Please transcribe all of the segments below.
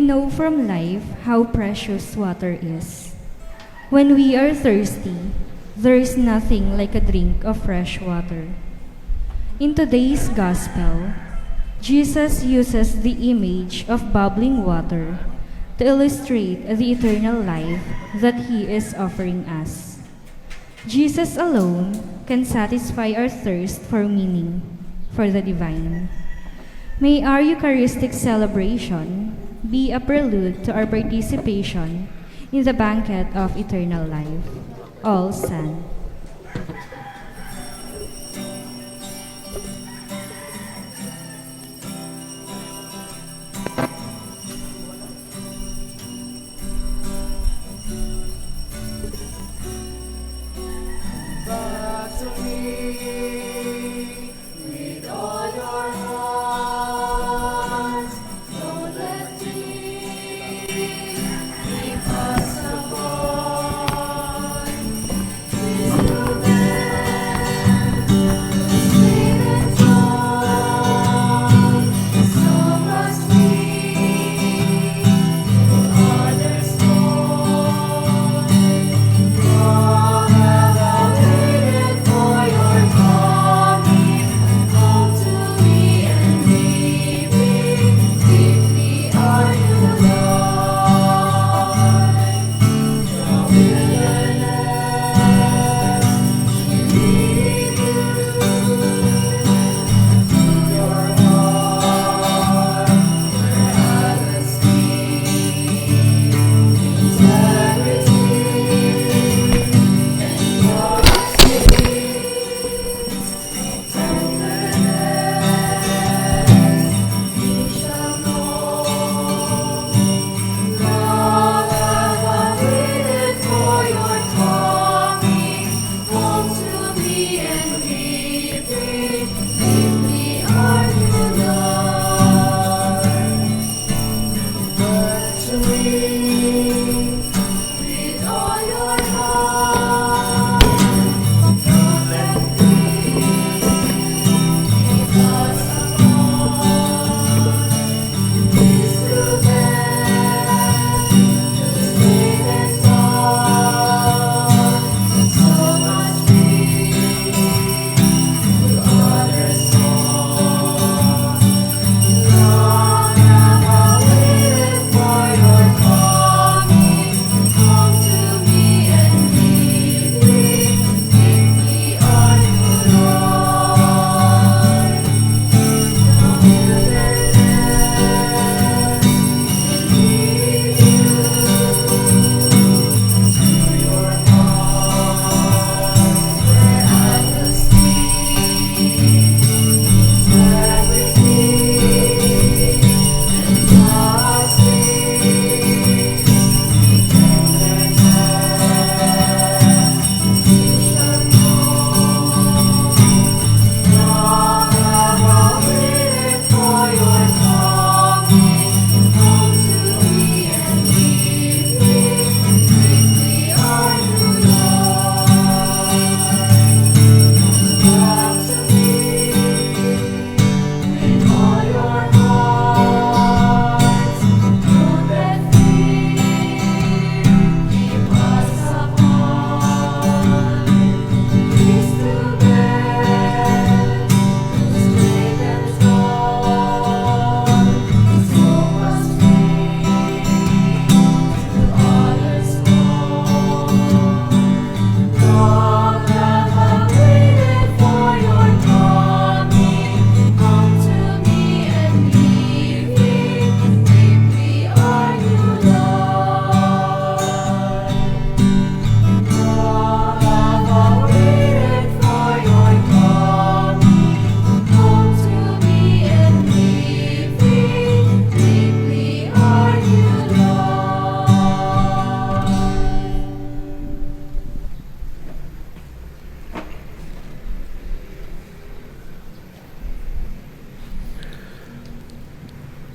know from life how precious water is. When we are thirsty, there is nothing like a drink of fresh water. In today's Gospel, Jesus uses the image of bubbling water to illustrate the eternal life that He is offering us. Jesus alone can satisfy our thirst for meaning, for the divine. May our Eucharistic celebration be a prelude to our participation in the banquet of eternal life. All stand.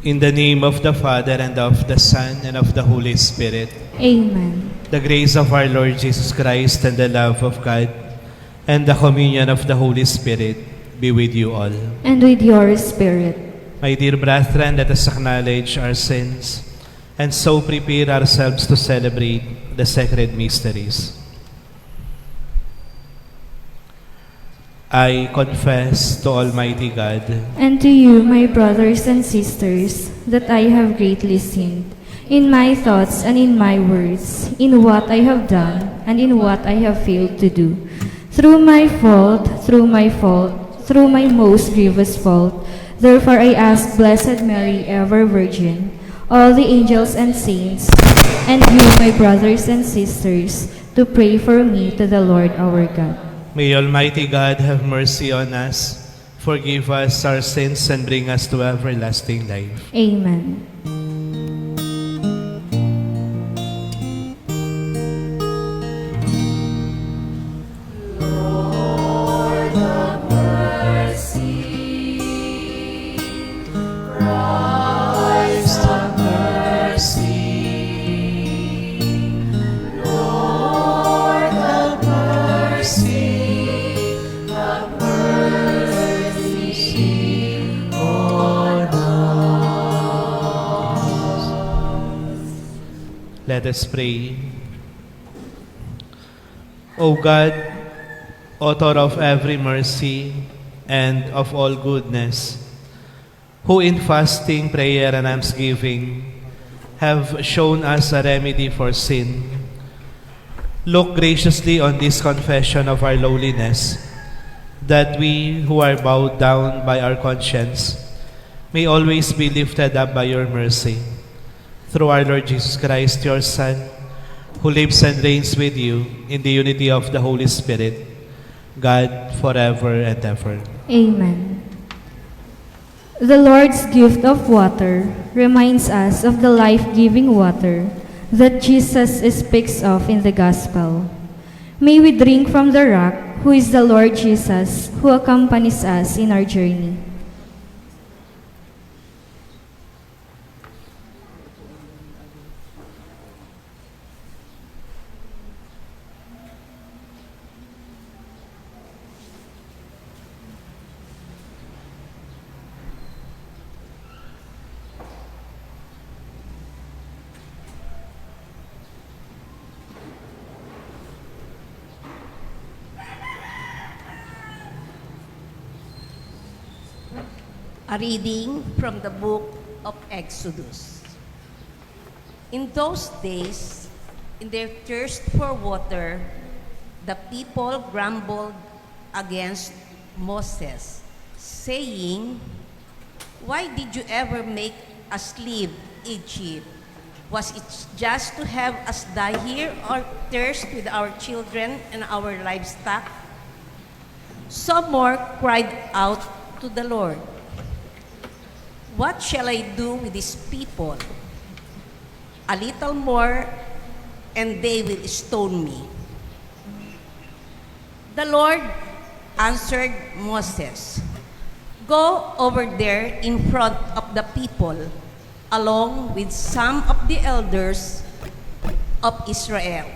In the name of the Father, and of the Son, and of the Holy Spirit. Amen. The grace of our Lord Jesus Christ, and the love of God, and the communion of the Holy Spirit be with you all. And with your spirit. My dear brethren, let us acknowledge our sins and so prepare ourselves to celebrate the sacred mysteries. I confess to Almighty God And to you, my brothers and sisters, that I have greatly sinned, in my thoughts and in my words, in what I have done and in what I have failed to do. Through my fault, through my most grievous fault. Therefore I ask Blessed Mary, ever Virgin, all the angels and saints, and you, my brothers and sisters, to pray for me to the Lord our God. May Almighty God have mercy on us, forgive us our sins, and bring us to everlasting life. Amen. Let us pray. O God, author of every mercy and of all goodness, who in fasting, prayer, and almsgiving have shown us a remedy for sin, look graciously on this confession of our lowliness, that we who are bowed down by our conscience may always be lifted up by your mercy. Through our Lord Jesus Christ, your Son, who lives and reigns with you in the unity of the Holy Spirit, God, forever and ever. Amen. The Lord's gift of water reminds us of the life-giving water that Jesus speaks of in the Gospel. May we drink from the rock, who is the Lord Jesus, who accompanies us in our journey. A reading from the book of Exodus. In those days, in their thirst for water, the people grumbled against Moses, saying, "Why did you ever make us leave Egypt? Was it just to have us die here or thirst with our children and our livestock?" Some more cried out to the Lord, "What shall I do with these people? A little more, and they will stone me." The Lord answered Moses, "Go over there in front of the people, along with some of the elders of Israel,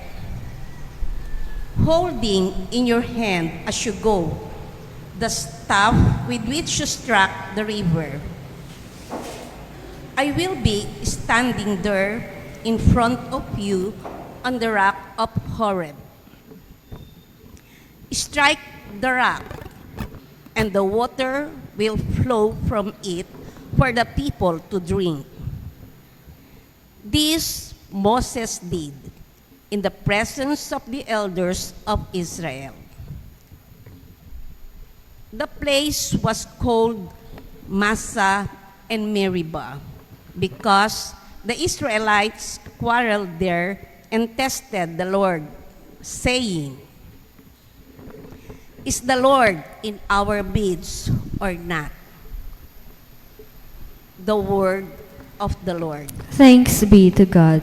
holding in your hand as you go the staff with which you struck the river. I will be standing there in front of you on the rock of Horeb. Strike the rock, and the water will flow from it for the people to drink." This Moses did in the presence of the elders of Israel. The place was called Massah and Meribah, because the Israelites quarreled there and tested the Lord, saying, "Is the Lord in our midst or not?" The word of the Lord. Thanks be to God.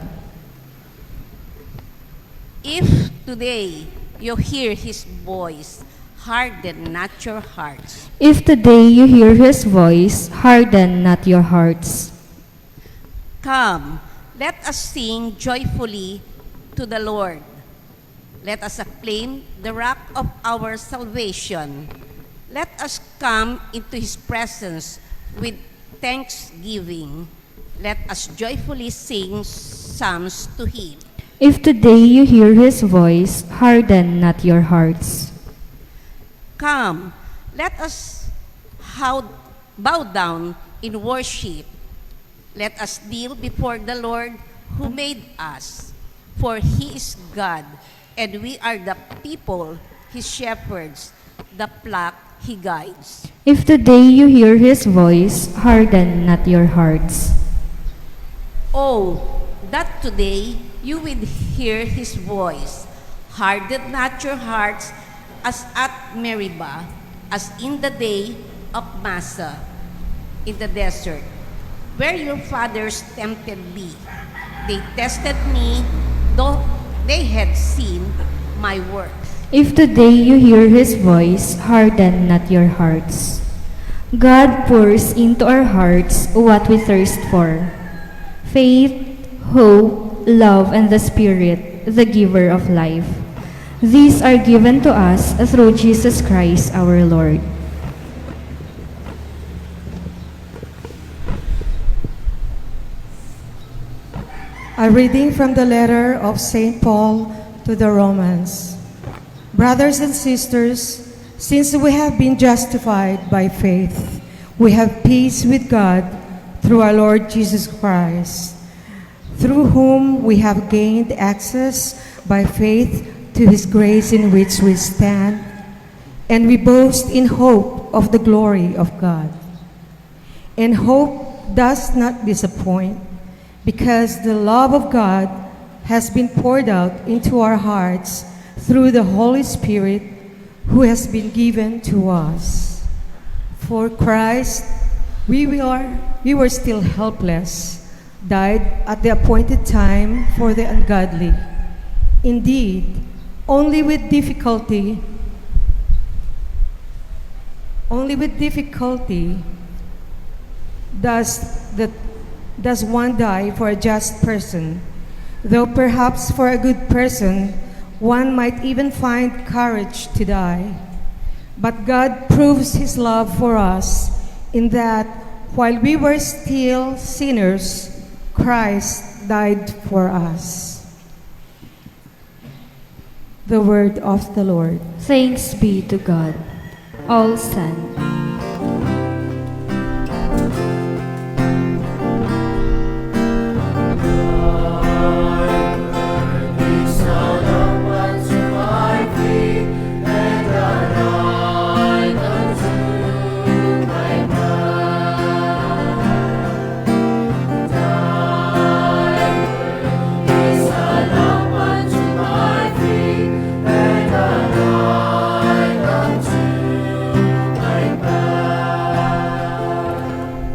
If today you hear His voice, harden not your hearts. If today you hear His voice, harden not your hearts. Come, let us sing joyfully to the Lord. Let us acclaim the rock of our salvation. Let us come into His presence with thanksgiving. Let us joyfully sing psalms to Him. If today you hear His voice, harden not your hearts. Come, let us bow down in worship. Let us kneel before the Lord who made us. For He is God, and we are the people, His shepherds, the flock He guides. If today you hear His voice, harden not your hearts. Oh, that today you will hear His voice. Harden not your hearts as at Meribah, as in the day of Massa, in the desert, where your fathers tempted me. They tested me, though they had seen my work. If today you hear His voice, harden not your hearts. God pours into our hearts what we thirst for: faith, hope, love, and the Spirit, the giver of life. These are given to us through Jesus Christ our Lord. A reading from the letter of St. Paul to the Romans. Brothers and sisters, since we have been justified by faith, we have peace with God through our Lord Jesus Christ, through whom we have gained access by faith to His grace in which we stand, and we boast in hope of the glory of God. And hope does not disappoint, because the love of God has been poured out into our hearts through the Holy Spirit who has been given to us. For Christ, we were still helpless, died at the appointed time for the ungodly. Indeed, only with difficulty does one die for a just person, though perhaps for a good person one might even find courage to die. But God proves His love for us in that while we were still sinners, Christ died for us. The word of the Lord. Thanks be to God. All stand.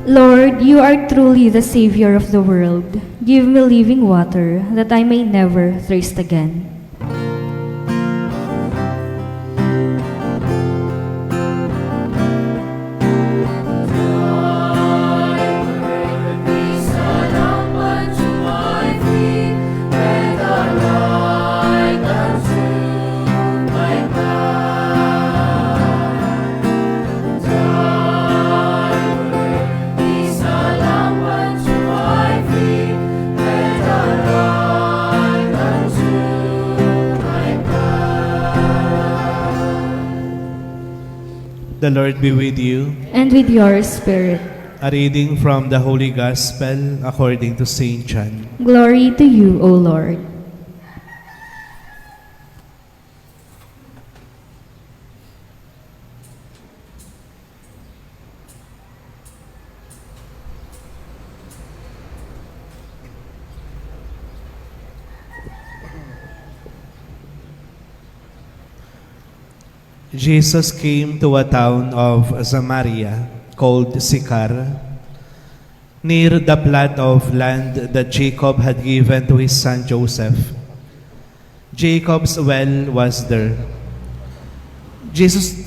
Lord, you are truly the Savior of the world. Give me living water, that I may never thirst again. The Lord be with you. And with your spirit. A reading from the Holy Gospel according to St. John. Glory to you, O Lord. Jesus came to a town of Samaria called Sychar, near the plot of land that Jacob had given to his son Joseph. Jacob's well was there. Jesus,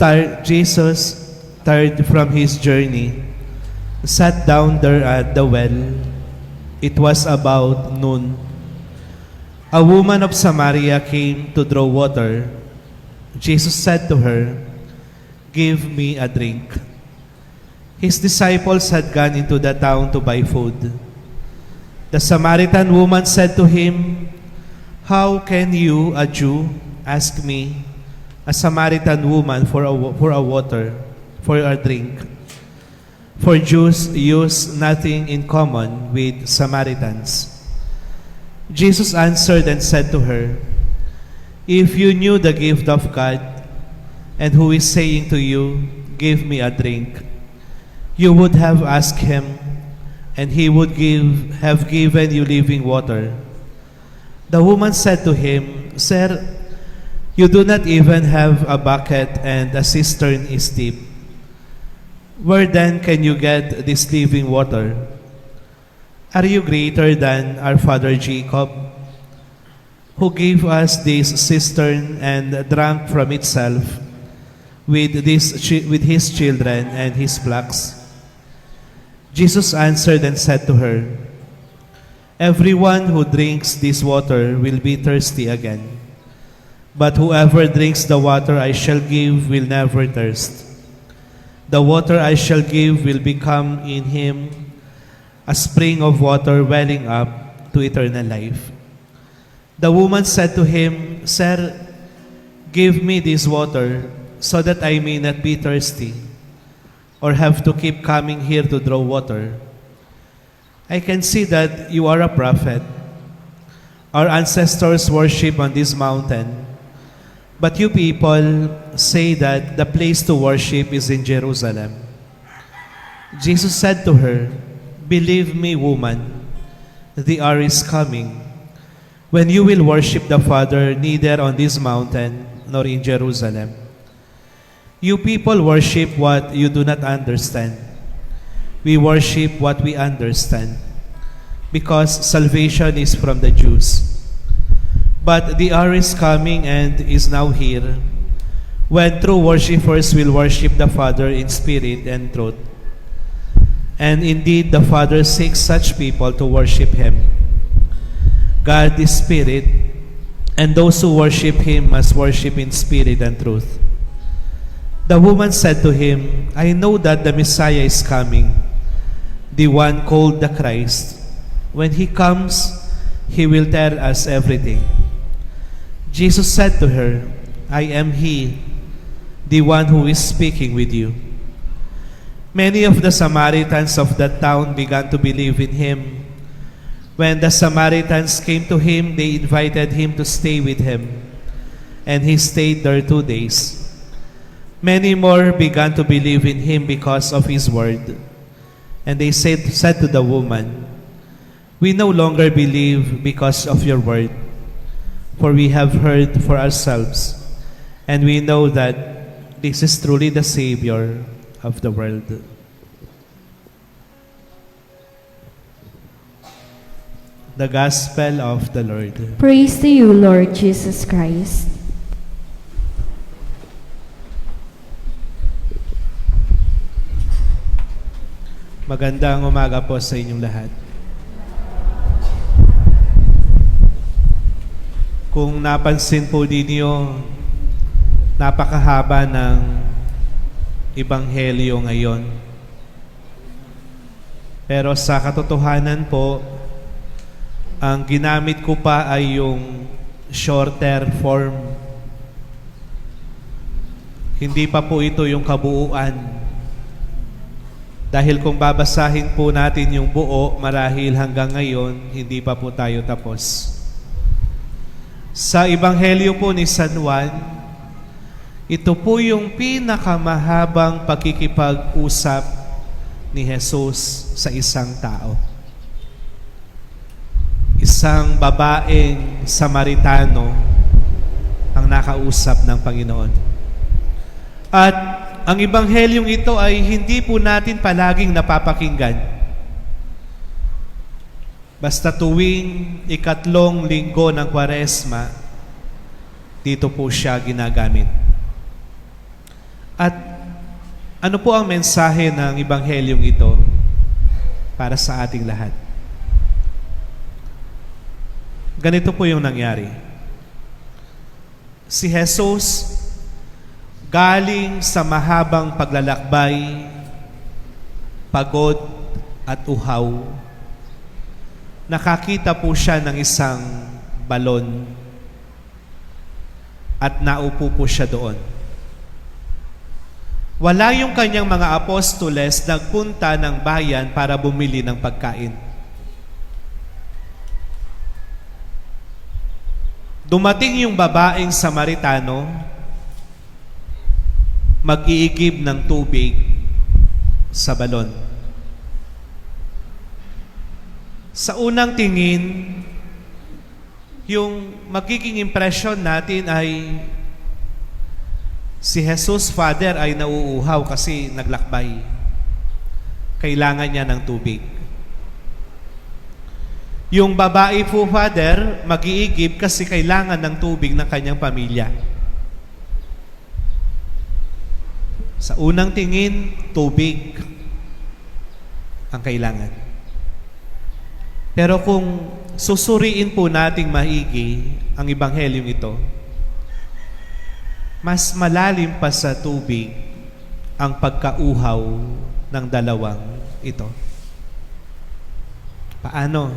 tired from his journey, sat down there at the well. It was about noon. A woman of Samaria came to draw water. Jesus said to her, "Give me a drink." His disciples had gone into the town to buy food. The Samaritan woman said to him, "How can you, a Jew, ask me, a Samaritan woman, for a drink? For Jews use nothing in common with Samaritans." Jesus answered and said to her, "If you knew the gift of God, and who is saying to you, 'Give me a drink,' you would have asked him, and he would have given you living water." The woman said to him, "Sir, you do not even have a bucket, and a cistern is deep. Where then can you get this living water? Are you greater than our father Jacob, who gave us this cistern and drank from itself with his children and his flocks?" Jesus answered and said to her, "Everyone who drinks this water will be thirsty again. But whoever drinks the water I shall give will never thirst. The water I shall give will become in him a spring of water welling up to eternal life." The woman said to him, "Sir, give me this water so that I may not be thirsty or have to keep coming here to draw water. I can see that you are a prophet. Our ancestors worship on this mountain, but you people say that the place to worship is in Jerusalem." Jesus said to her, "Believe me, woman, the hour is coming when you will worship the Father neither on this mountain nor in Jerusalem. You people worship what you do not understand. We worship what we understand, because salvation is from the Jews. But the hour is coming and is now here, when true worshippers will worship the Father in spirit and truth. And indeed, the Father seeks such people to worship Him. God is spirit, and those who worship Him must worship in spirit and truth." The woman said to him, "I know that the Messiah is coming, the one called the Christ. When He comes, He will tell us everything." Jesus said to her, "I am He, the one who is speaking with you." Many of the Samaritans of that town began to believe in Him. When the Samaritans came to Him, they invited Him to stay with Him, and He stayed there 2 days. Many more began to believe in Him because of His word. And they said to the woman, "We no longer believe because of your word, for we have heard for ourselves, and we know that this is truly the Savior of the world." The Gospel of the Lord. Praise to you, Lord Jesus Christ. Magandang umaga po sa inyong lahat. Kung napansin po ninyo, napakahaba ng Ebanghelyo ngayon. Pero sa katotohanan po, ang ginamit ko pa ay yung shorter form. Hindi pa po ito yung kabuuan. Dahil kung babasahin po natin yung buo, marahil hanggang ngayon, hindi pa po tayo tapos. Sa Ebanghelyo po ni San Juan, ito po yung pinakamahabang pakikipag-usap ni Jesus sa isang tao. Isang babaeng Samaritano ang nakausap ng Panginoon. At ang Ebanghelyong ito ay hindi po natin palaging napapakinggan. Basta tuwing ikatlong linggo ng Kwaresma, dito po siya ginagamit. At ano po ang mensahe ng Ebanghelyong ito para sa ating lahat? Ganito po yung nangyari. Si Jesus, galing sa mahabang paglalakbay, pagod at uhaw, nakakita po siya ng isang balon at naupo po siya doon. Wala yung kanyang mga apostoles nagpunta ng bayan para bumili ng pagkain. Dumating yung babaeng Samaritano, mag-iigib ng tubig sa balon. Sa unang tingin, yung magiging impression natin ay si Jesus, Father, ay nauuhaw kasi naglakbay. Kailangan niya ng tubig. Yung babae po, Father, mag-iigib kasi kailangan ng tubig ng kanyang pamilya. Sa unang tingin, tubig ang kailangan. Pero kung susuriin po nating maigi ang ebanghelyong ito, mas malalim pa sa tubig ang pagkauhaw ng dalawang ito. Paano?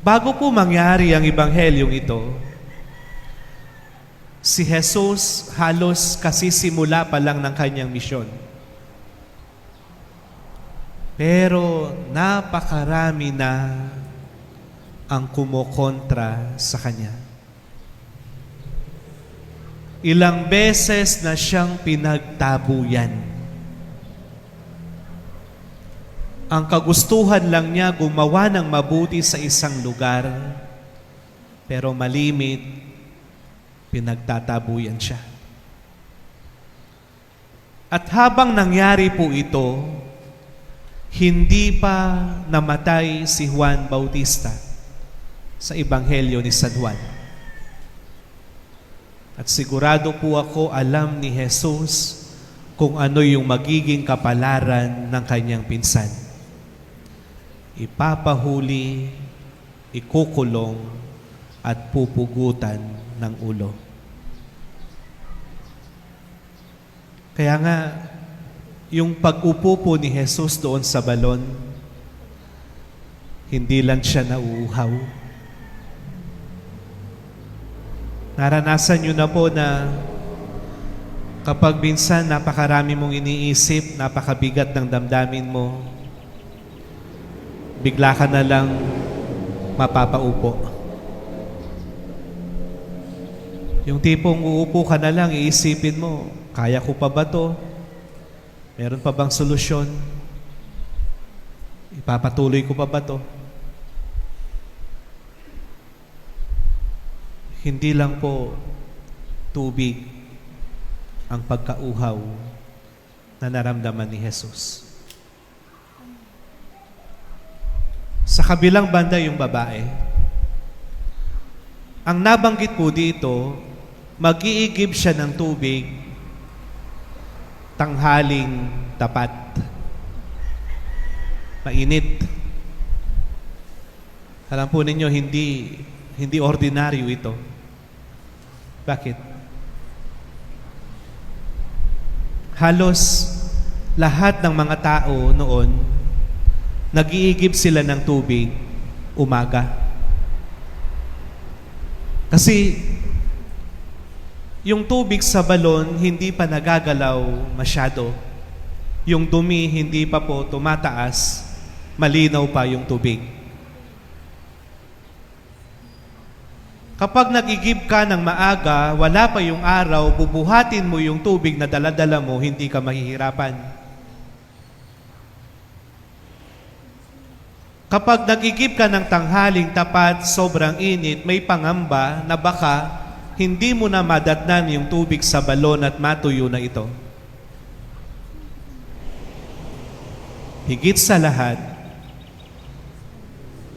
Bago po mangyari ang ebanghelyong ito, si Jesus halos kasisimula pa lang ng kanyang misyon. Pero napakarami na ang kumokontra sa kanya. Ilang beses na siyang pinagtabuyan. Ang kagustuhan lang niya gumawa ng mabuti sa isang lugar, pero malimit, pinagtatabuyan siya. At habang nangyari po ito, hindi pa namatay si Juan Bautista sa Ebanghelyo ni San Juan. At sigurado po ako alam ni Jesus kung ano yung magiging kapalaran ng kanyang pinsan. Ipapahuli, ikukulong, at pupugutan ng ulo. Kaya nga, yung pag-upo po ni Jesus doon sa balon, hindi lang siya nauuhaw. Naranasan nyo na po na kapag minsan napakarami mong iniisip, napakabigat ng damdamin mo, bigla ka na lang mapapaupo. Yung tipong uupo ka na lang, iisipin mo, kaya ko pa ba to? Meron pa bang solusyon? Ipapatuloy ko pa ba to? Hindi lang po tubig ang pagkauhaw na naramdaman ni Jesus. Sa kabilang banda yung babae. Ang nabanggit po dito, mag-iigib siya ng tubig tanghaling tapat. Mainit. Alam po ninyo, hindi ordinaryo ito. Bakit? Halos lahat ng mga tao noon, nag-iigib sila ng tubig umaga. Kasi yung tubig sa balon hindi pa nagagalaw masyado. Yung dumi hindi pa po tumataas, malinaw pa yung tubig. Kapag nag-igib ka ng maaga, wala pa yung araw, bubuhatin mo yung tubig na dala-dala mo, hindi ka mahihirapan. Kapag nag-igib ka ng tanghaling tapat, sobrang init, may pangamba na baka hindi mo na madatnan yung tubig sa balon at matuyo na ito. Higit sa lahat,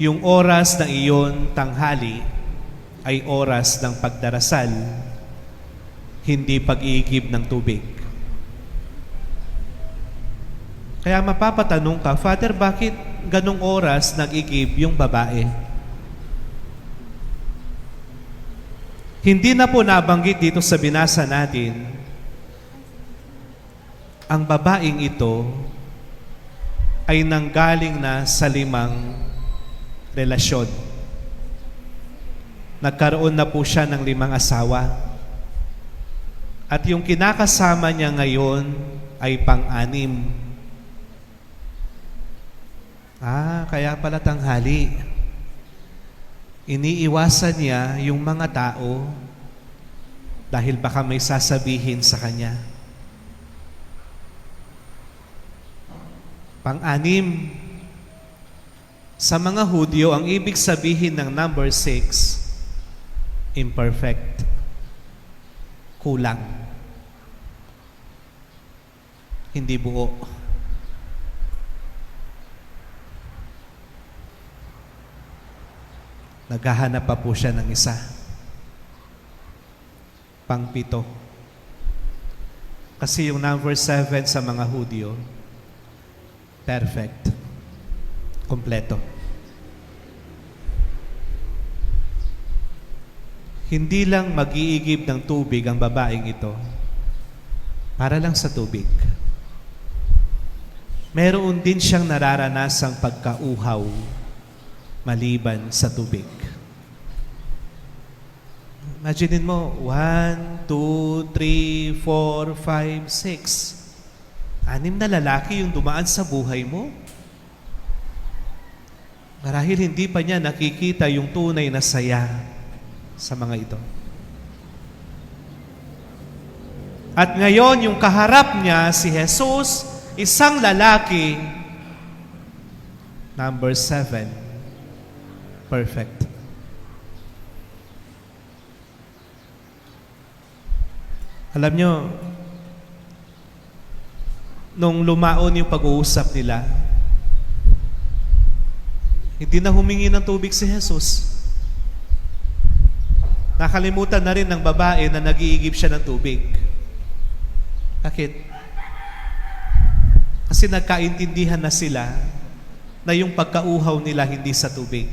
yung oras ng iyon tanghali ay oras ng pagdarasal, hindi pag-iigib ng tubig. Kaya mapapatanong ka, Father, bakit ganong oras nag-igib yung babae? Hindi na po nabanggit dito sa binasa natin, ang babaeng ito ay nanggaling na sa 5 relasyon. Nagkaroon na po siya ng 5 asawa. At yung kinakasama niya ngayon ay pang-6. Kaya pala tanghali. Iniiwasan niya yung mga tao dahil baka may sasabihin sa kanya. Pang-6, sa mga Hudyo, ang ibig sabihin ng number 6, imperfect. Kulang. Hindi buo. Naghahanap pa po siya ng isa. Pang-7. Kasi yung number 7 sa mga Hudyo, perfect. Kompleto. Hindi lang mag-iigib ng tubig ang babaeng ito para lang sa tubig. Meron din siyang nararanasang pagkauhaw maliban sa tubig. Imaginin mo, 1, 2, 3, 4, 5, 6. 6 na lalaki yung dumaan sa buhay mo. Marahil hindi pa niya nakikita yung tunay na saya sa mga ito. At ngayon, yung kaharap niya, si Jesus, isang lalaki, number 7, perfect. Alam nyo, nung lumaon yung pag-uusap nila, hindi na humingi ng tubig si Jesus. Nakalimutan na rin ng babae na nag-iigib siya ng tubig. Bakit? Kasi nagkaintindihan na sila na yung pagkauhaw nila hindi sa tubig.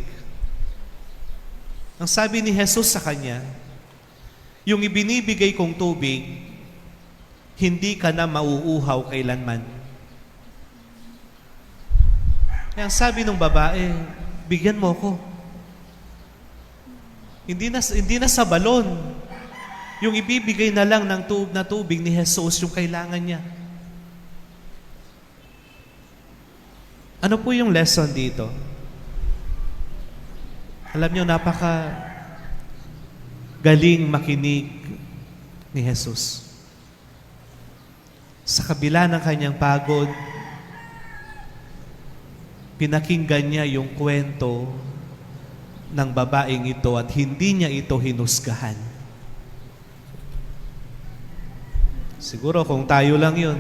Ang sabi ni Jesus sa kanya, yung ibinibigay kong tubig, hindi ka na mauuhaw kailanman. Kaya ang sabi ng babae, bigyan mo ko. Hindi na sa balon. Yung ibibigay na lang ng tubig ni Jesus, yung kailangan niya. Ano po yung lesson dito? Alam niyo, napaka galing makinig ni Jesus. Sa kabila ng kanyang pagod, pinakinggan niya yung kwento ng babaeng ito at hindi niya ito hinusgahan. Siguro kung tayo lang yun,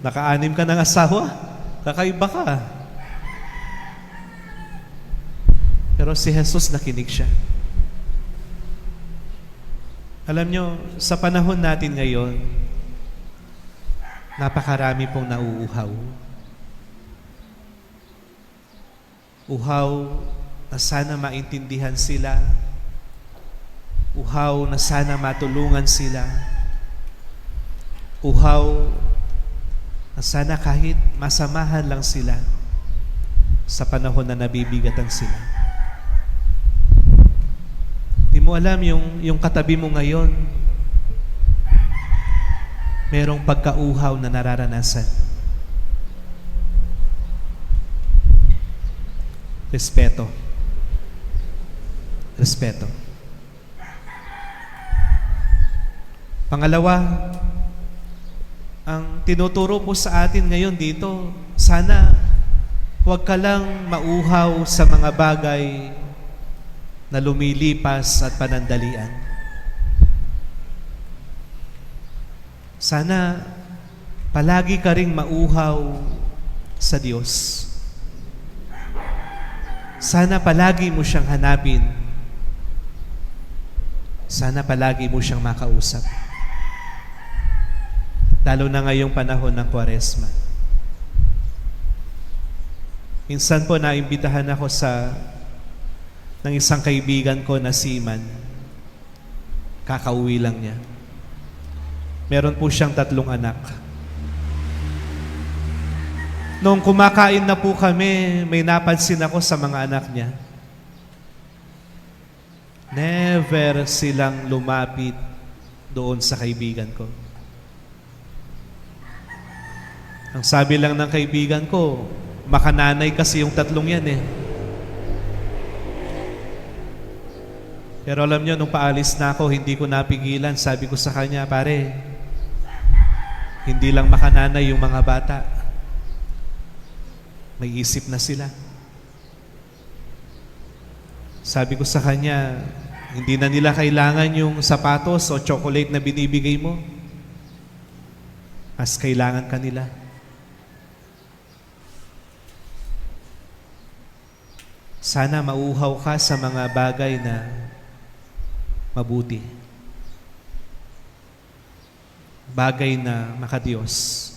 naka-6 ka ng asawa, kakaiba ka. Pero si Jesus nakinig siya. Alam nyo, sa panahon natin ngayon, napakarami pong nauuhaw. Uhaw na sana maintindihan sila. Uhaw na sana matulungan sila. Uhaw na sana kahit masamahan lang sila sa panahon na nabibigatan sila. Di mo alam yung katabi mo ngayon, merong pagkauhaw na nararanasan. Respeto. Respeto. Pangalawa, ang tinuturo po sa atin ngayon dito, sana huwag ka lang mauhaw sa mga bagay na lumilipas at panandalian. Sana palagi ka ring mauhaw sa Diyos. Sana palagi mo siyang hanapin. Sana palagi mo siyang makausap. Lalo na ngayong panahon ng Kwaresma. Minsan po naimbitahan ako ng isang kaibigan ko na seaman. Kakauwi lang niya. Meron po siyang 3 anak. Nung kumakain na po kami, may napansin ako sa mga anak niya. Never silang lumapit doon sa kaibigan ko. Ang sabi lang ng kaibigan ko, makananay kasi yung tatlong yan eh. Pero alam nyo, nung paalis na ako, hindi ko napigilan. Sabi ko sa kanya, pare, hindi lang makananay yung mga bata. May isip na sila. Sabi ko sa kanya, hindi na nila kailangan yung sapatos o chocolate na binibigay mo. Mas kailangan ka nila. Sana mauhaw ka sa mga bagay na mabuti. Bagay na makadiyos.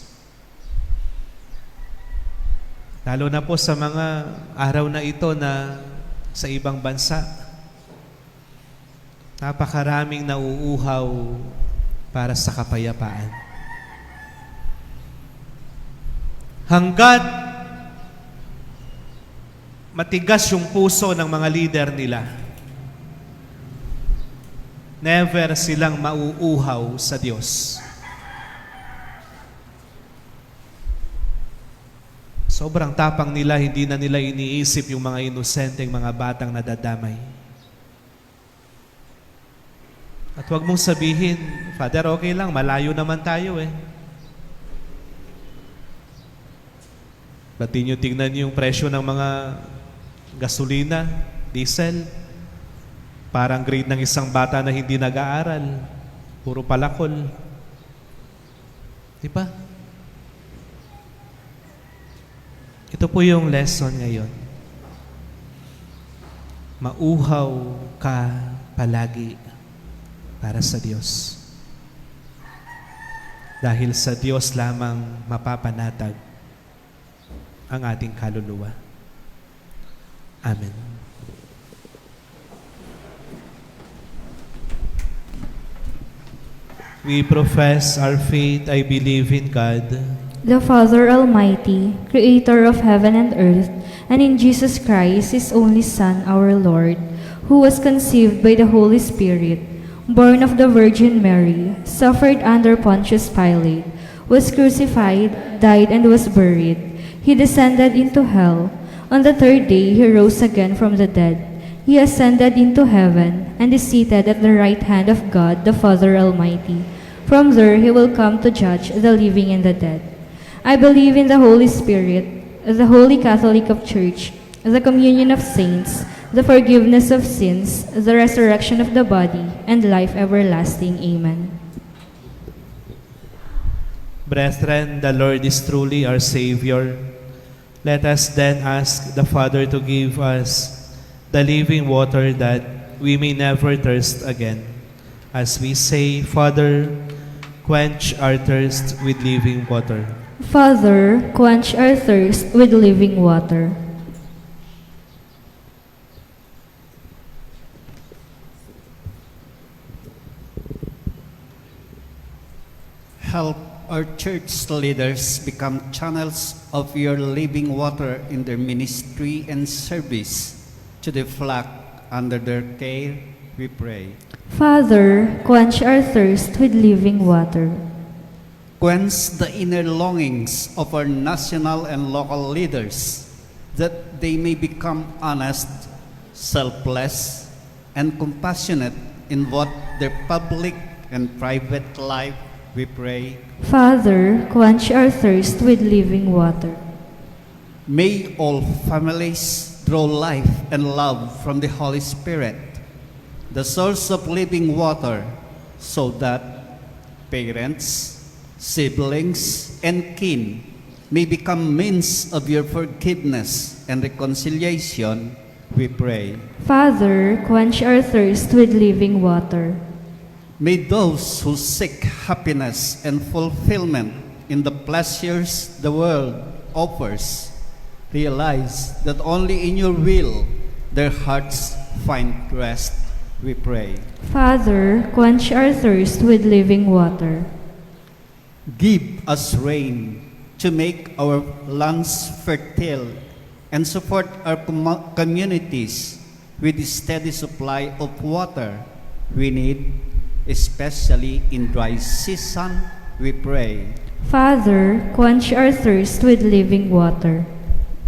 Lalo na po sa mga araw na ito na sa ibang bansa, napakaraming nauuhaw para sa kapayapaan. Hanggat matigas yung puso ng mga leader nila, never silang mauuhaw sa Diyos. Sobrang tapang nila, hindi na nila iniisip yung mga inosenteng mga batang nadadamay. At huwag mong sabihin, Father, okay lang, malayo naman tayo eh. Ba't di nyo tignan yung presyo ng mga gasolina, diesel? Parang grade ng isang bata na hindi nag-aaral. Puro palakol. Di ba? Ito po yung lesson ngayon. Mauhaw ka palagi para sa Diyos. Dahil sa Diyos lamang mapapanatag ang ating kaluluwa. Amen. We profess our faith, I believe in God, the Father Almighty, Creator of heaven and earth, and in Jesus Christ, His only Son, our Lord, who was conceived by the Holy Spirit, born of the Virgin Mary, suffered under Pontius Pilate, was crucified, died, and was buried. He descended into hell. On the third day, He rose again from the dead. He ascended into heaven, and is seated at the right hand of God, the Father Almighty. From there, He will come to judge the living and the dead. I believe in the Holy Spirit, the Holy Catholic Church, the communion of saints, the forgiveness of sins, the resurrection of the body, and life everlasting. Amen. Brethren, the Lord is truly our Savior. Let us then ask the Father to give us the living water that we may never thirst again. As we say, Father, quench our thirst with living water. Father, quench our thirst with living water. Help our church leaders become channels of your living water in their ministry and service to the flock under their care, we pray. Father, quench our thirst with living water. Quench the inner longings of our national and local leaders, that they may become honest, selfless, and compassionate in both their public and private life, we pray. Father, quench our thirst with living water. May all families draw life and love from the Holy Spirit, the source of living water, so that parents, siblings, and kin may become means of your forgiveness and reconciliation, we pray. Father, quench our thirst with living water. May those who seek happiness and fulfillment in the pleasures the world offers realize that only in your will their hearts find rest, we pray. Father, quench our thirst with living water. Give us rain to make our lands fertile and support our communities with a steady supply of water we need, especially in dry season, we pray. Father, quench our thirst with living water.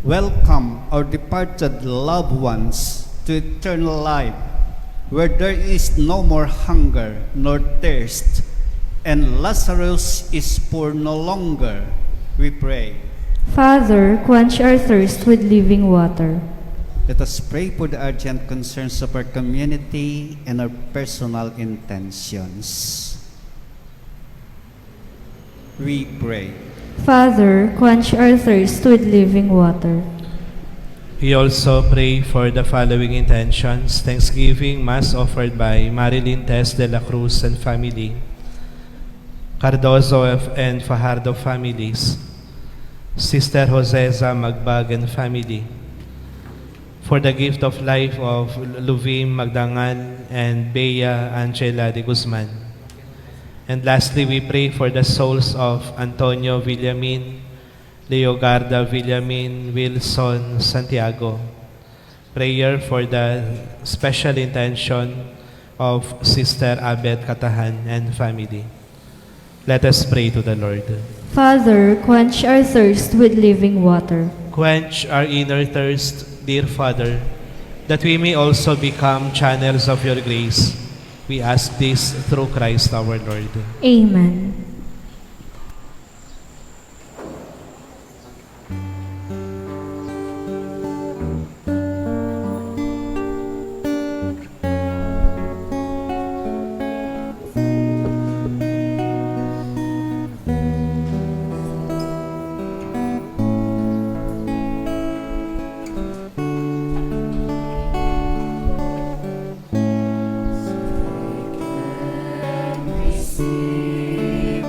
Welcome our departed loved ones to eternal life, where there is no more hunger nor thirst, and Lazarus is poor no longer, we pray. Father, quench our thirst with living water. Let us pray for the urgent concerns of our community and our personal intentions. We pray. Father, quench our thirst with living water. We also pray for the following intentions: Thanksgiving Mass offered by Marilyn Tess de la Cruz and family, Cardozo and Fajardo families, Sister Joseza Magbag and family, for the gift of life of Luvim Magdangan and Bea Angela de Guzman. And lastly, we pray for the souls of Antonio Villamin, Leogarda Villamin, Wilson Santiago. Prayer for the special intention of Sister Abet Katahan and family. Let us pray to the Lord. Father, quench our thirst with living water. Quench our inner thirst, dear Father, that we may also become channels of your grace. We ask this through Christ our Lord. Amen. Receive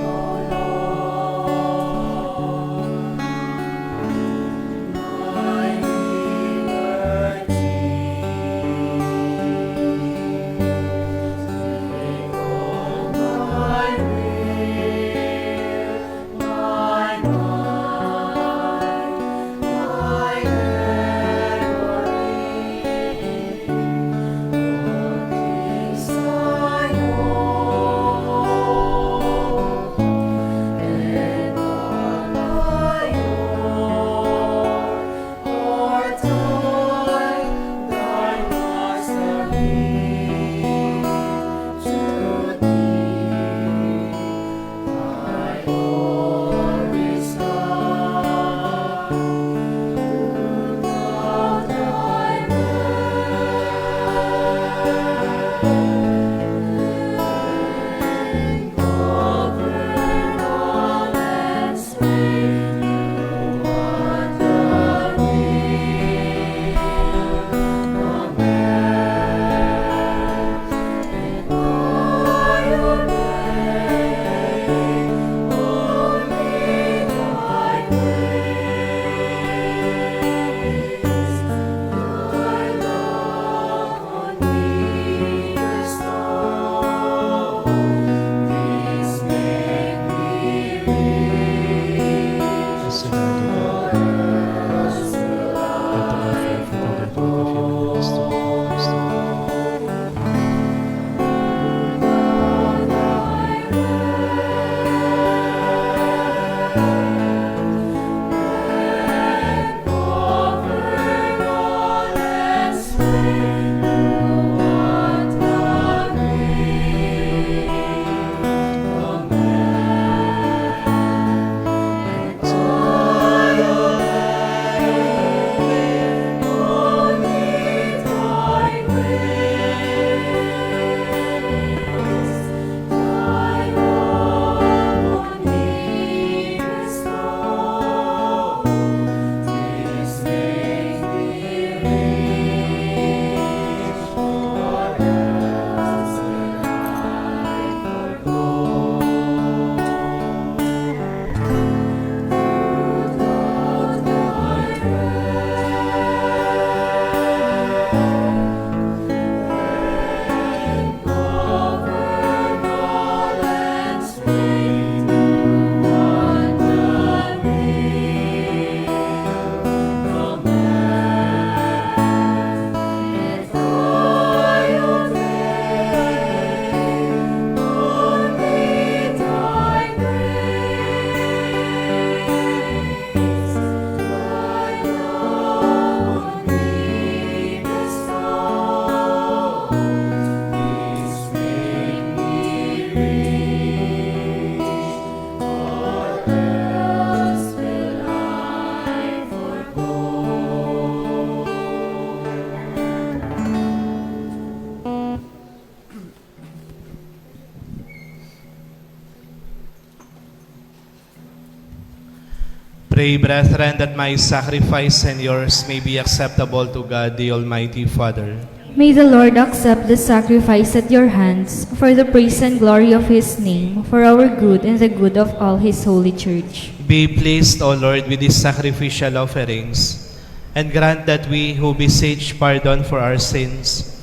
Pray, brethren, that my sacrifice and yours may be acceptable to God, the Almighty Father. May the Lord accept the sacrifice at your hands for the praise and glory of his name, for our good and the good of all his holy church. Be pleased, O Lord, with these sacrificial offerings, and grant that we who beseech pardon for our sins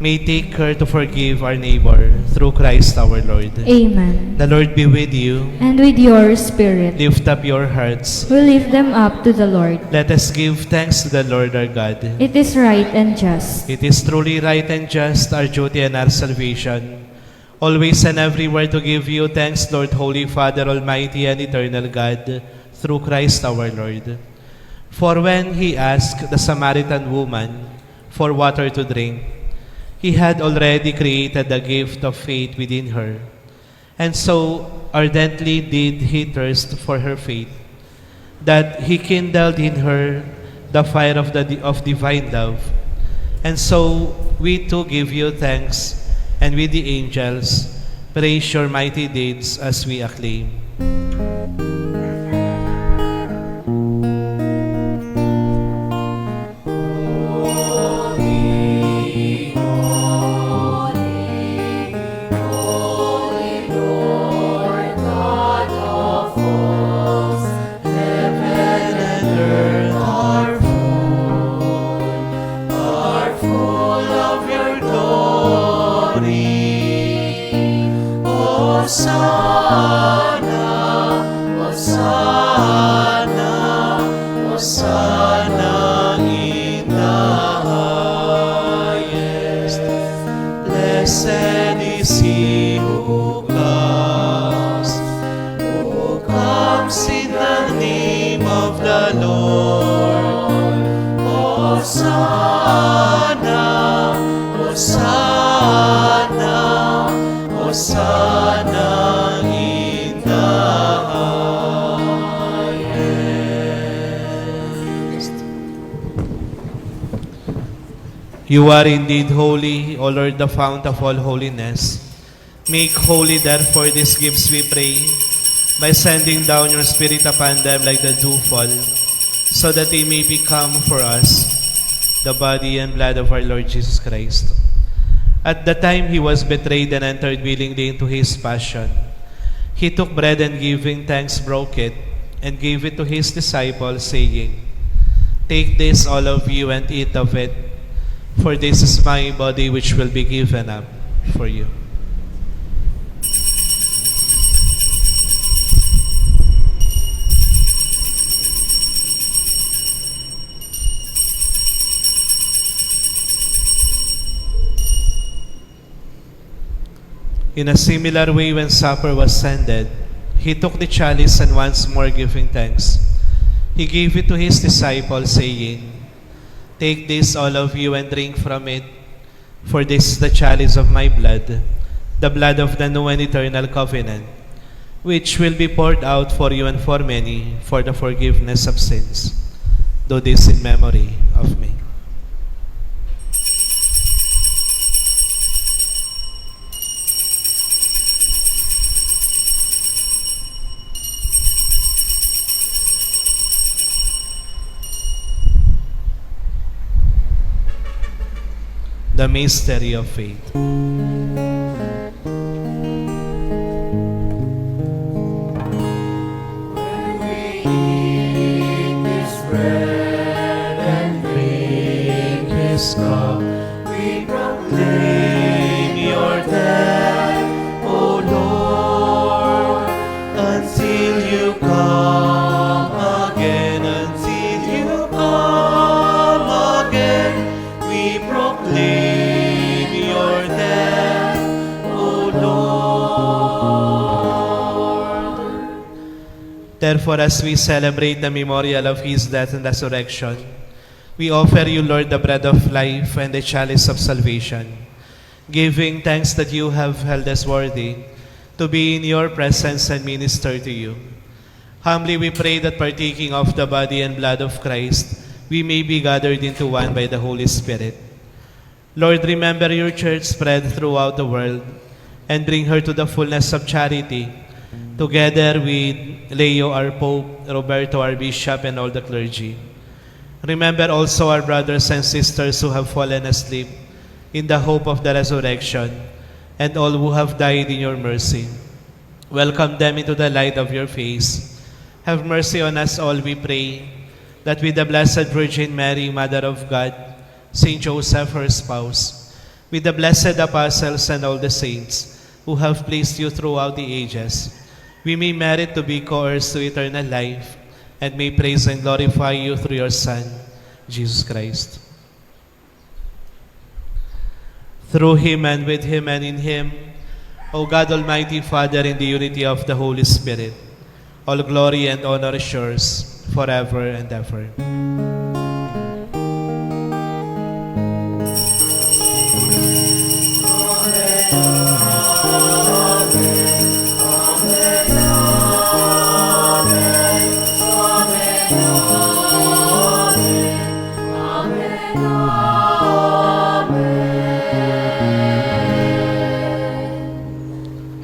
may take care to forgive our neighbor through Christ our Lord. Amen. The Lord be with you. And with your spirit, Lift up your hearts. we lift them up to the Lord. Let us give thanks to the Lord our God. It is right and just. It is truly right and just, our duty and our salvation, always and everywhere to give you thanks, Lord, Holy Father, Almighty and Eternal God, through Christ our Lord. For when he asked the Samaritan woman for water to drink, he had already created the gift of faith within her, and so ardently did he thirst for her faith, that he kindled in her the fire of divine love. And so we too give you thanks, and with the angels praise your mighty deeds as we acclaim. You are indeed holy, O Lord, the fount of all holiness. Make holy, therefore, these gifts, we pray, by sending down your Spirit upon them like the dewfall, so that they may become for us the body and blood of our Lord Jesus Christ. At the time he was betrayed and entered willingly into his passion, he took bread and giving thanks broke it and gave it to his disciples, saying, "Take this, all of you, and eat of it, for this is my body which will be given up for you." In a similar way, when supper was ended, he took the chalice and once more giving thanks, he gave it to his disciples, saying, "Take this, all of you, and drink from it, for this is the chalice of my blood, the blood of the new and eternal covenant, which will be poured out for you and for many for the forgiveness of sins. Do this in memory of me." The mystery of faith. Cup, we proclaim your death, O Lord, until you come again, until you come again. We proclaim your death, O Lord. Therefore, as we celebrate the memorial of his death and resurrection, we offer you, Lord, the bread of life and the chalice of salvation, giving thanks that you have held us worthy to be in your presence and minister to you. Humbly we pray that partaking of the body and blood of Christ, we may be gathered into one by the Holy Spirit. Lord, remember your church spread throughout the world and bring her to the fullness of charity, together with Leo, our Pope, Roberto, our Bishop, and all the clergy. Remember also our brothers and sisters who have fallen asleep in the hope of the resurrection, and all who have died in your mercy. Welcome them into the light of your face. Have mercy on us all, we pray, that with the Blessed Virgin Mary, Mother of God, Saint Joseph, her spouse, with the blessed apostles and all the saints who have pleased you throughout the ages, we may merit to be co-heirs to eternal life, and may praise and glorify you through your Son, Jesus Christ. Through him and with him and in him, O God, Almighty Father, in the unity of the Holy Spirit, all glory and honor is yours forever and ever.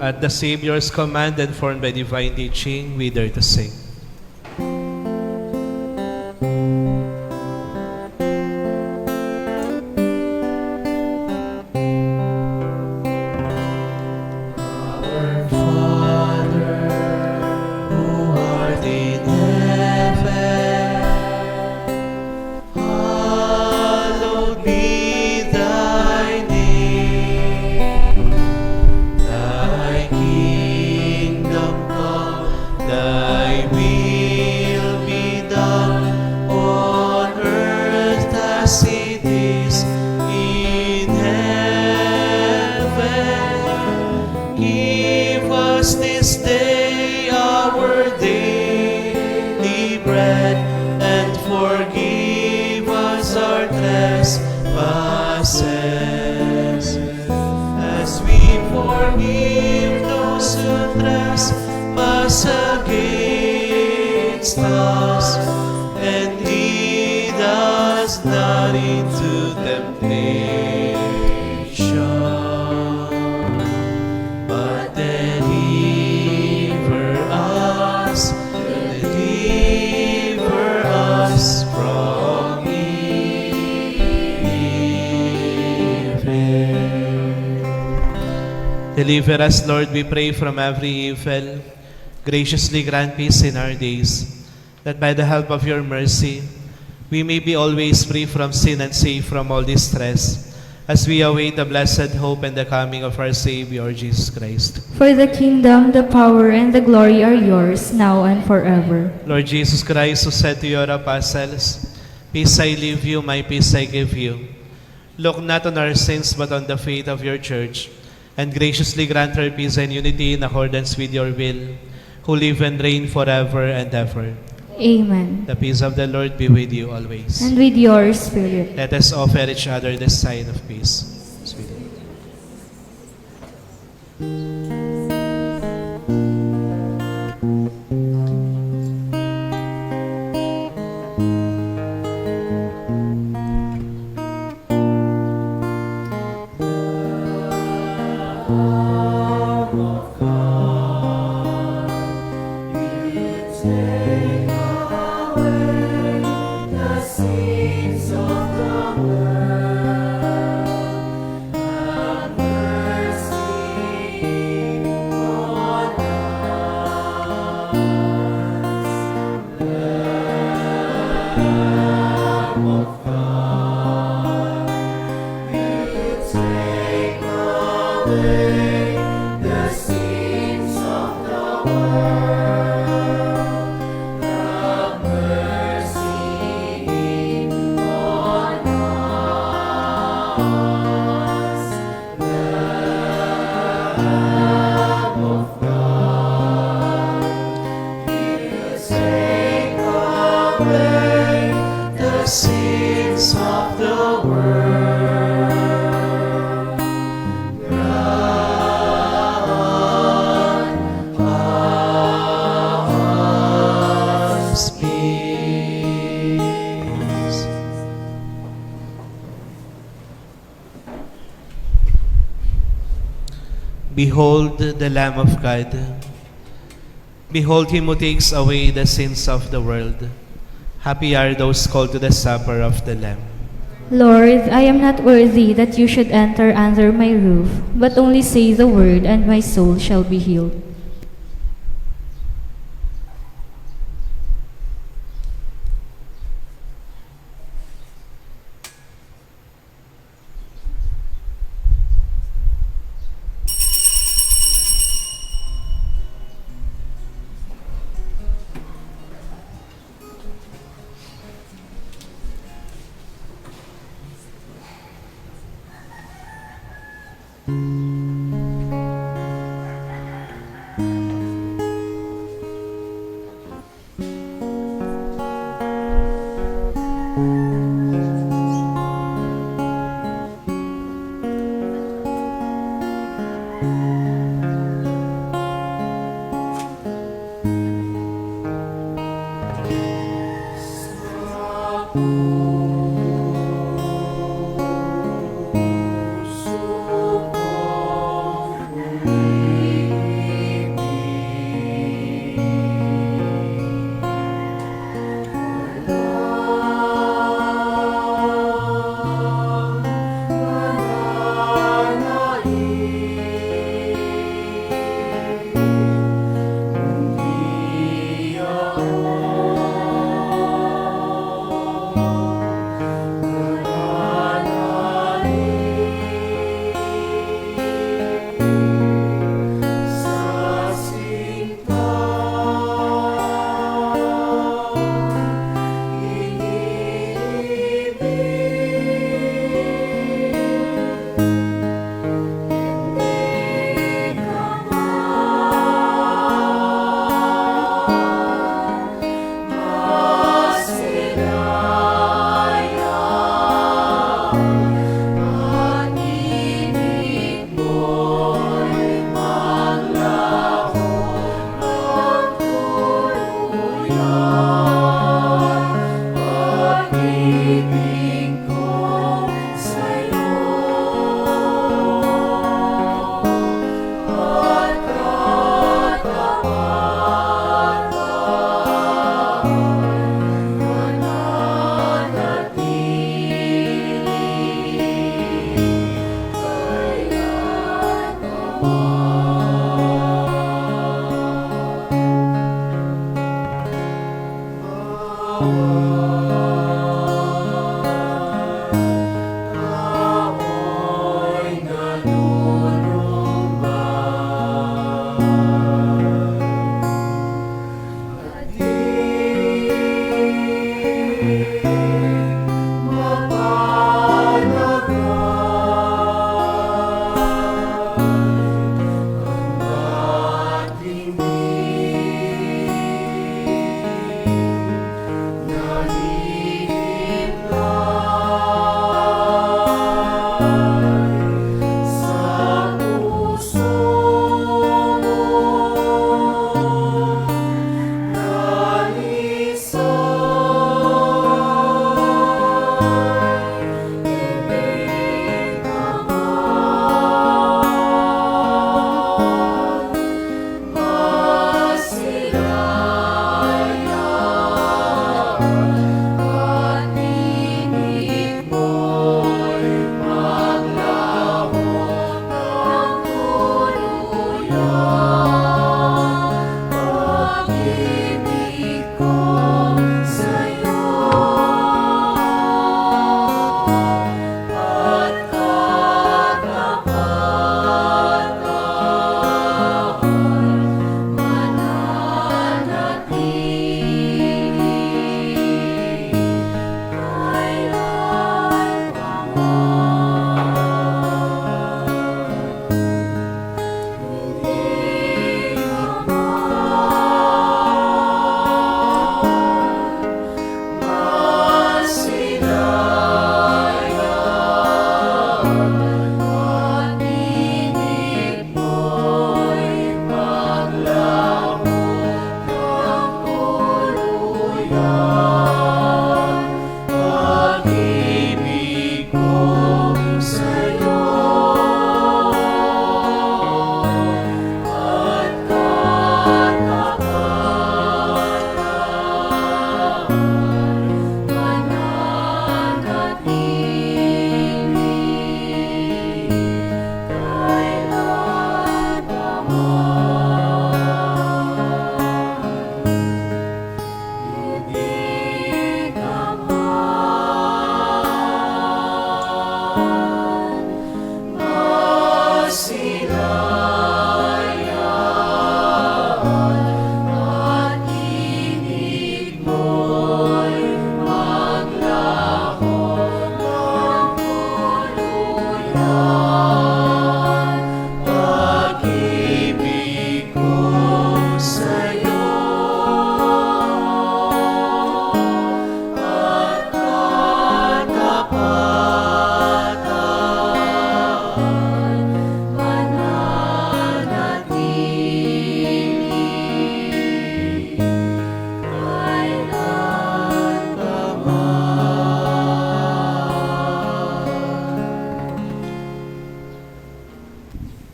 At the Savior's command and formed by divine teaching, we dare to sing. Deliver us, Lord, we pray, from every evil. Graciously grant peace in our days, that by the help of your mercy, we may be always free from sin and safe from all distress, as we await the blessed hope and the coming of our Savior, Jesus Christ. For the kingdom, the power, and the glory are yours, now and forever. Lord Jesus Christ, who said to your apostles, "Peace I leave you, my peace I give you," look not on our sins, but on the faith of your church, and graciously grant her peace and unity in accordance with your will, who live and reign forever and ever. Amen. The peace of the Lord be with you always. And with your spirit. Let us offer each other the sign of peace. Sweetie. Behold the Lamb of God. Behold him who takes away the sins of the world. Happy are those called to the supper of the Lamb. Lord, I am not worthy that you should enter under my roof, but only say the word, and my soul shall be healed.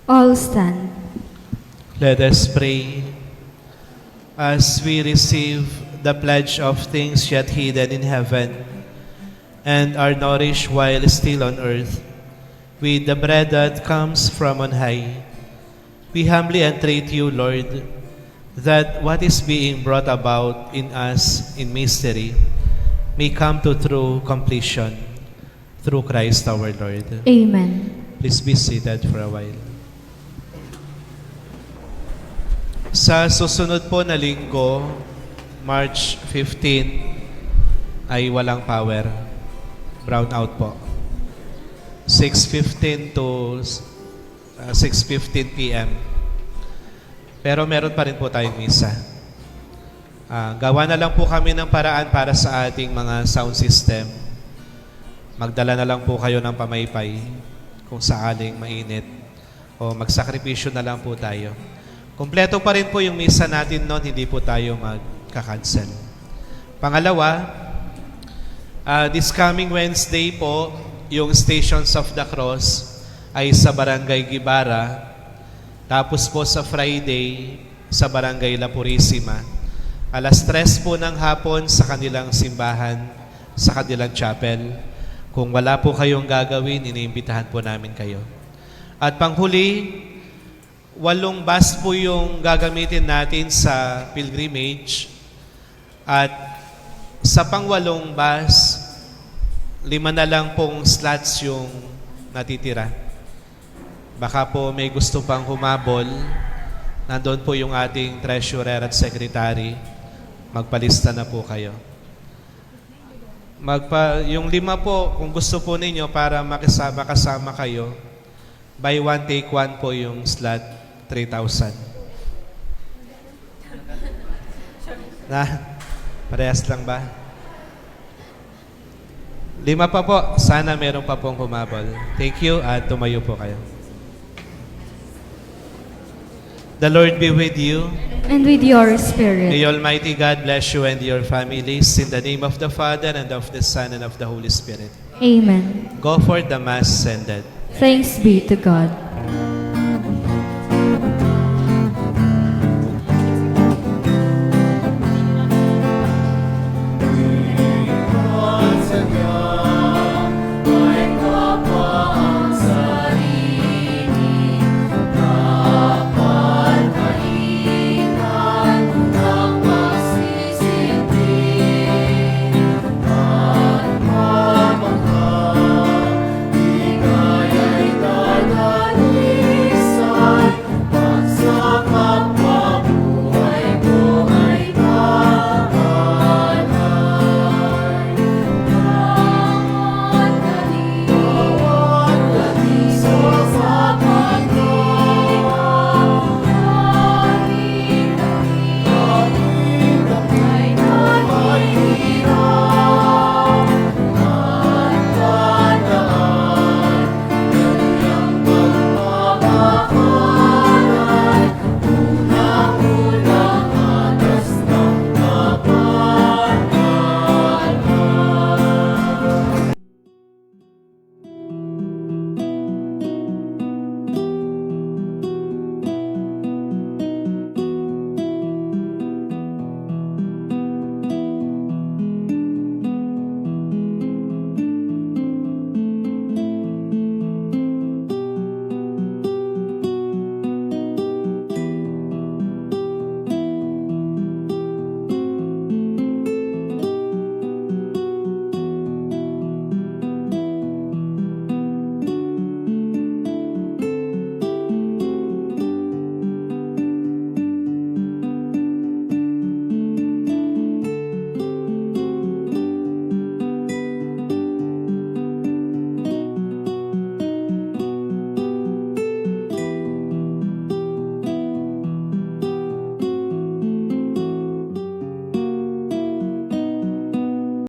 All stand. Let us pray. As we receive the pledge of things yet hidden in heaven and are nourished while still on earth with the bread that comes from on high, we humbly entreat you, Lord, that what is being brought about in us in mystery may come to true completion through Christ our Lord. Amen. Please be seated for a while. Sa susunod po na linggo, March 15, ay walang power. Brown out po. 6:15 to 6:15 p.m. Pero meron pa rin po tayong misa. Gawa na lang po kami ng paraan para sa ating mga sound system. Magdala na lang po kayo ng pamaypay kung sakaling mainit. O magsakripisyo na lang po tayo. Kompleto pa rin po yung misa natin noon, hindi po tayo magka-cancel. Pangalawa, this coming Wednesday po, yung Stations of the Cross ay sa Barangay Gibara. Tapos po sa Friday, sa Barangay La Purisima. Alas 3 po ng hapon sa kanilang simbahan, sa kanilang chapel. Kung wala po kayong gagawin, iniimbitahan po namin kayo. At panghuli, 8 bus po yung gagamitin natin sa pilgrimage. At sa pang-8 bus, 5 na lang pong slots yung natitira. Baka po may gusto pang humabol. Nandun po yung ating treasurer at secretary. Magpalista na po kayo. Yung 5 po, kung gusto po ninyo para makasama kayo, buy one, take one po yung slot, 3,000. Na? Parehas lang ba? 5 pa po. Sana meron pa pong humabol. Thank you at tumayo po kayo. The Lord be with you. And with your May spirit. Almighty God bless you and your families in the name of the Father and of the Son and of the Holy Spirit. Amen. Go for the Mass ended. Thanks be to God.